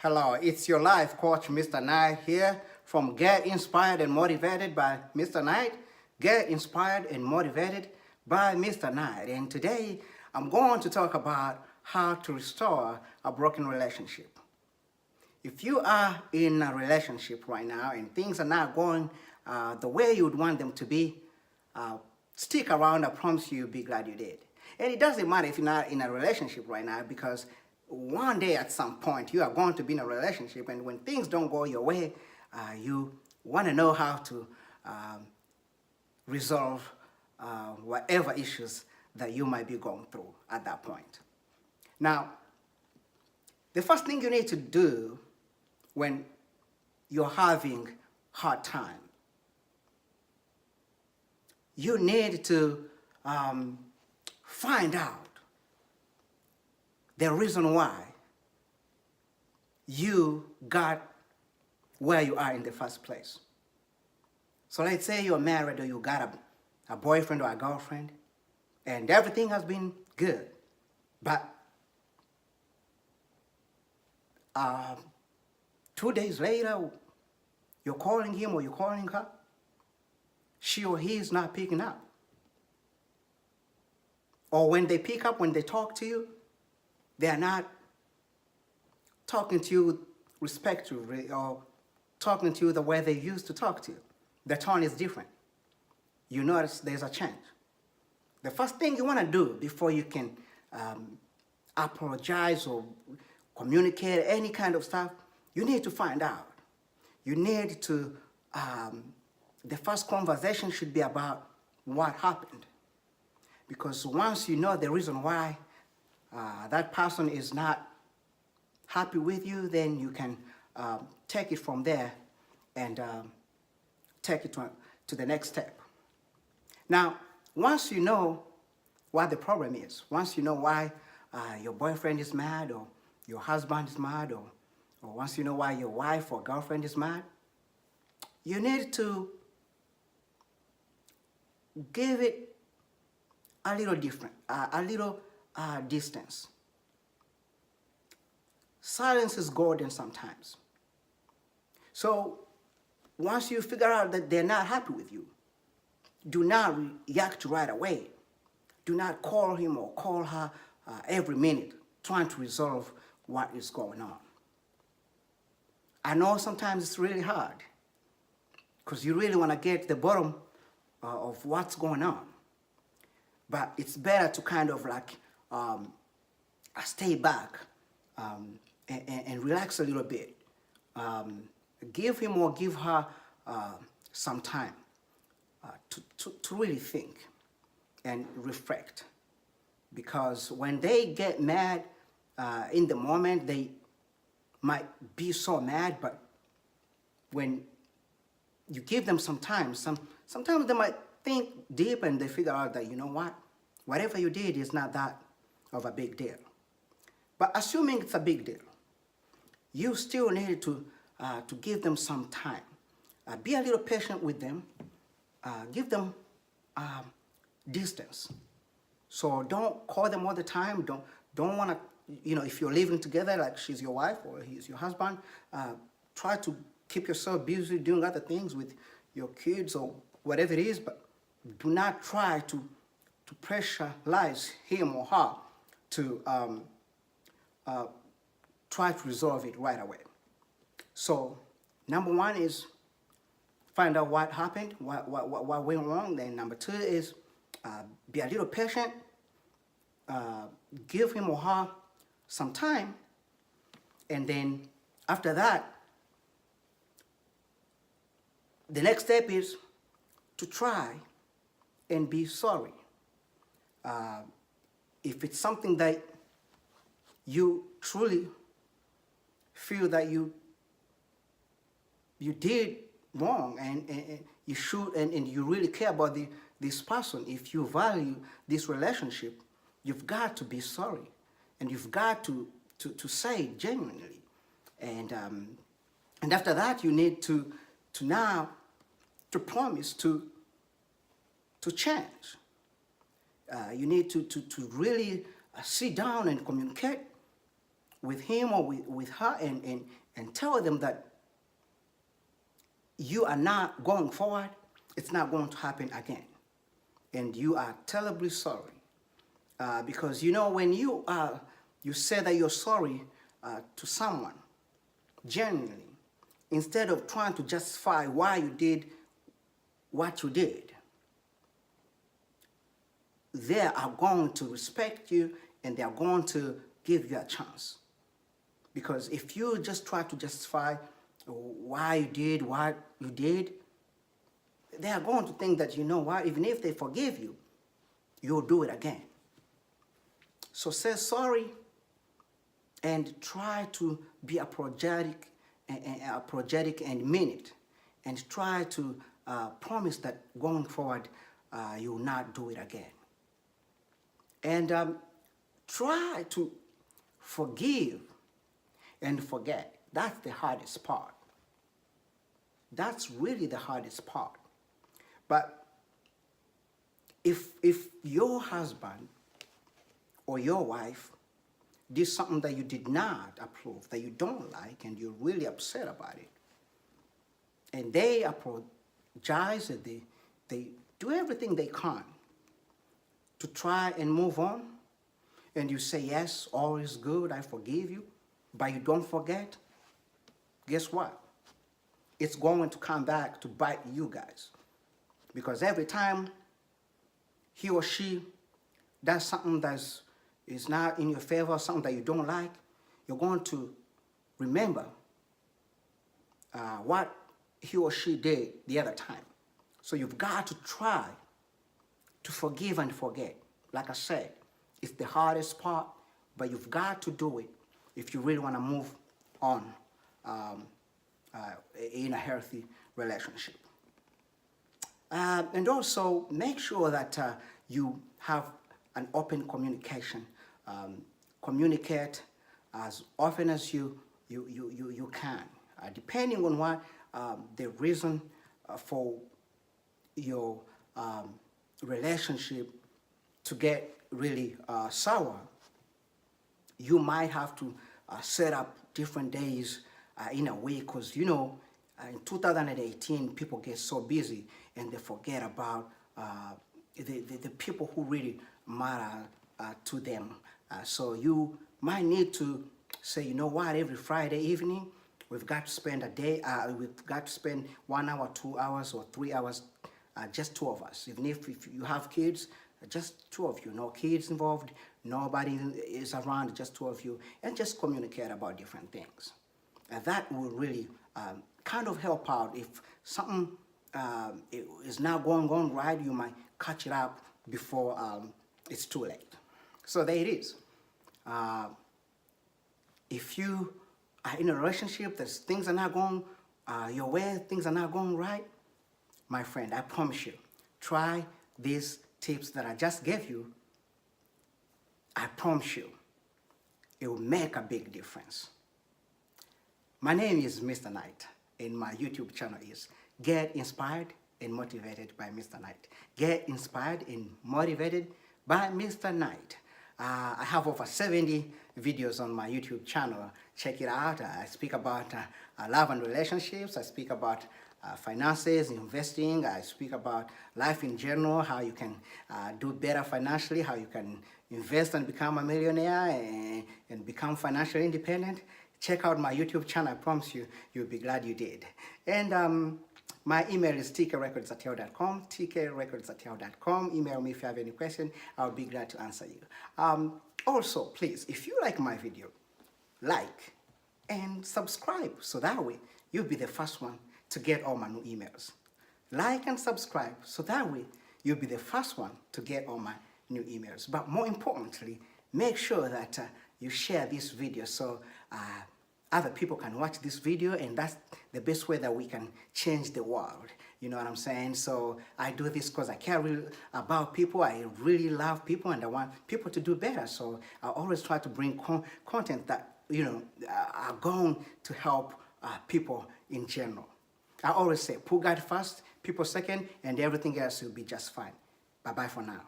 Hello, it's your life coach, Mr. Knight here from Get Inspired and Motivated by Mr. Knight. Get Inspired and Motivated by Mr. Knight. And today I'm going to talk about how to restore a broken relationship. If you are in a relationship right now and things are not going the way you would want them to be, stick around. I promise you'll be glad you did. And it doesn't matter if you're not in a relationship right now, because one day at some point you are going to be in a relationship, and when things don't go your way, you want to know how to resolve whatever issues that you might be going through at that point. Now, the first thing you need to do when you're having hard time, you need to find out the reason why you got where you are in the first place. So let's say you're married, or you got a boyfriend or a girlfriend, and everything has been good, but 2 days later, you're calling him or you're calling her, she or he is not picking up. Or when they pick up, when they talk to you, they are not talking to you respectfully or talking to you the way they used to talk to you. The tone is different. You notice there's a change. The first thing you want to do before you can apologize or communicate any kind of stuff, you need to find out. You need to, the first conversation should be about what happened. Because once you know the reason why that person is not happy with you, then you can take it from there and take it to the next step. Now, once you know what the problem is, once you know why your boyfriend is mad, or your husband is mad, or once you know why your wife or girlfriend is mad, you need to give it a little different, a little distance. Silence is golden sometimes. So once you figure out that they're not happy with you, do not react right away. Do not call him or call her every minute trying to resolve what is going on. I know sometimes it's really hard because you really want to get to the bottom of what's going on. But it's better to kind of like stay back and relax a little bit. Give him or give her some time to really think and reflect. Because when they get mad in the moment, they might be so mad, but when you give them some time, sometimes they might think deep and they figure out that, you know what, whatever you did is not that of a big deal. But assuming it's a big deal, you still need to give them some time. Be a little patient with them. Give them distance. So don't call them all the time. Don't want to, if you're living together, like she's your wife or he's your husband, try to keep yourself busy doing other things with your kids or whatever it is, but do not try to pressurize him or her to try to resolve it right away. So number one is find out what happened, what went wrong. Then number two is be a little patient. Give him or her some time. And then after that, the next step is to try and be sorry. If it's something that you truly feel that you did wrong and you should, and you really care about this person, if you value this relationship, you've got to be sorry, and you've got to say it genuinely. And after that, you need to now promise to change. You need to really sit down and communicate with him or with her, and tell them that you are not going forward, it's not going to happen again. And you are terribly sorry. Because you know, when you say that you're sorry to someone, genuinely, instead of trying to justify why you did what you did, they are going to respect you and they are going to give you a chance. Because if you just try to justify why you did what you did, they are going to think that, you know what, even if they forgive you, you'll do it again. So say sorry and try to be apologetic and mean it. And try to promise that going forward, you will not do it again. And try to forgive and forget. That's the hardest part. That's really the hardest part. But if your husband or your wife did something that you did not approve, that you don't like, and you're really upset about it, and they apologize, and they do everything they can to try and move on, and you say, yes, all is good, I forgive you, but you don't forget, guess what? It's going to come back to bite you guys. Because every time he or she does something that is not in your favor, something that you don't like, you're going to remember what he or she did the other time. So you've got to try to forgive and forget. Like I said, it's the hardest part, but you've got to do it if you really want to move on in a healthy relationship. And also make sure that you have an open communication. Communicate as often as you can, depending on what the reason for your relationship to get really sour. You might have to set up different days in a week, because you know, in 2018 people get so busy and they forget about the people who really matter to them. So you might need to say, you know what, every Friday evening we've got to spend a day, we've got to spend 1 hour, 2 hours, or 3 hours, just two of us. Even if you have kids, just two of you, no kids involved, nobody is around, just two of you, and just communicate about different things. That will really kind of help out. If something is not going on right, you might catch it up before it's too late. So there it is. If you are in a relationship that things are not going your way, things are not going right, my friend, I promise you, try these tips that I just gave you. I promise you, it will make a big difference. My name is Mr. Knight, and my YouTube channel is Get Inspired and Motivated by Mr. Knight. Get Inspired and Motivated by Mr. Knight. I have over 70 videos on my YouTube channel. Check it out. I speak about love and relationships. I speak about finances, investing. I speak about life in general, how you can do better financially, how you can invest and become a millionaire and become financially independent. Check out my YouTube channel. I promise you, you'll be glad you did. And my email is tkrecords@yahoo.com, tkrecords@yahoo.com. Email me if you have any question. I'll be glad to answer you. Also, please, if you like my video, like and subscribe, so that way you'll be the first one to get all my new emails. Like and subscribe, so that way you'll be the first one to get all my new emails. But more importantly, make sure that you share this video so other people can watch this video, and that's the best way that we can change the world. You know what I'm saying? So I do this because I care really about people. I really love people, and I want people to do better. So I always try to bring content that, you know, are going to help people in general. I always say, put God first, people second, and everything else will be just fine. Bye-bye for now.